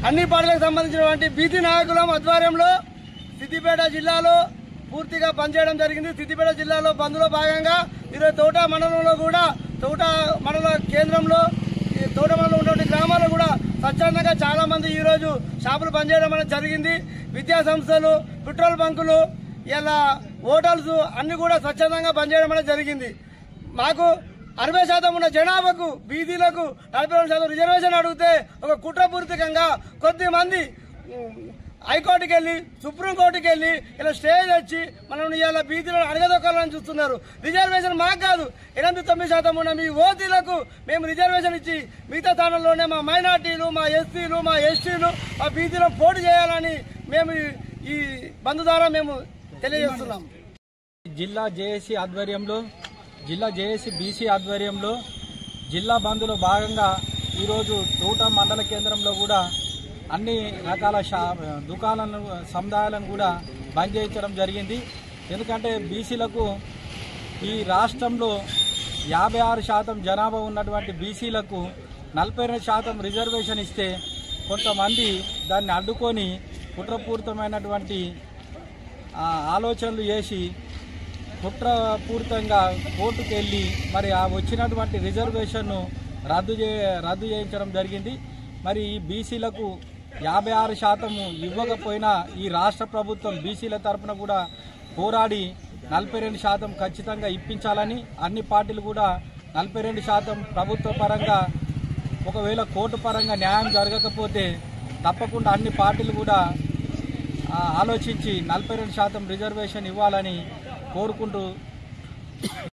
అన్ని పార్టీలకు సంబంధించినటువంటి బీసీ నాయకుల ఆధ్వర్యంలో సిద్దిపేట జిల్లాలో పూర్తిగా పనిచేయడం జరిగింది। సిద్దిపేట జిల్లాలో బంద్లో భాగంగా ఈరోజు తోట మండలంలో కూడా తోట మండల కేంద్రంలో తోట మండలంలో ఉన్నటువంటి గ్రామాల్లో కూడా స్వచ్ఛందంగా చాలా మంది ఈ రోజు షాపులు పనిచేయడం అనేది జరిగింది। విద్యా సంస్థలు, పెట్రోల్ బంకులు, ఇలా హోటల్స్ అన్ని కూడా స్వచ్ఛందంగా పనిచేయడం అనేది జరిగింది। మాకు 60% ఉన్న జనాభాకు బీసీలకు 42% రిజర్వేషన్ అడిగితే ఒక కుట్రపూరితంగా కొద్ది మంది హైకోర్టుకి వెళ్ళి సుప్రీంకోర్టుకి వెళ్ళి ఇలా స్టే తెచ్చి మనం ఇవాళ బీసీలను అడగదొక్కాలని చూస్తున్నారు। రిజర్వేషన్ మాకు కాదు, 89% ఉన్న మీ ఓసీలకు మేము రిజర్వేషన్ ఇచ్చి మిగతా స్థానంలోనే మా మైనార్టీలు, మా ఎస్సీలు, మా ఎస్టీలు, మా బీసీలను పోటీ చేయాలని మేము ఈ బంద్ ద్వారా మేము తెలియజేస్తున్నాం। జిల్లా జేఏసీ ఆధ్వర్యంలో, జిల్లా జేఏసీ బీసీ ఆధ్వర్యంలో జిల్లా బంద్లో భాగంగా ఈరోజు తోట మండల కేంద్రంలో కూడా అన్ని రకాల దుకాణాలను, సముదాయాలను కూడా బంద్ చేయించడం జరిగింది। ఎందుకంటే బీసీలకు ఈ రాష్ట్రంలో 56% జనాభా ఉన్నటువంటి బీసీలకు 42% రిజర్వేషన్ ఇస్తే కొంతమంది దాన్ని అడ్డుకొని కుట్రపూరితమైనటువంటి ఆలోచనలు చేసి కుట్రపూరితంగా కోర్టుకు వెళ్ళి మరి ఆ వచ్చినటువంటి రిజర్వేషన్ను రద్దు చేయించడం జరిగింది। మరి ఈ బీసీలకు 56% ఇవ్వకపోయినా ఈ రాష్ట్ర ప్రభుత్వం బీసీల తరఫున కూడా పోరాడి 42% ఖచ్చితంగా ఇప్పించాలని అన్ని పార్టీలు కూడా 42% ప్రభుత్వ పరంగా, ఒకవేళ కోర్టు పరంగా న్యాయం జరగకపోతే తప్పకుండా అన్ని పార్టీలు కూడా ఆలోచించి 42% రిజర్వేషన్ ఇవ్వాలని కోరుకుంటూ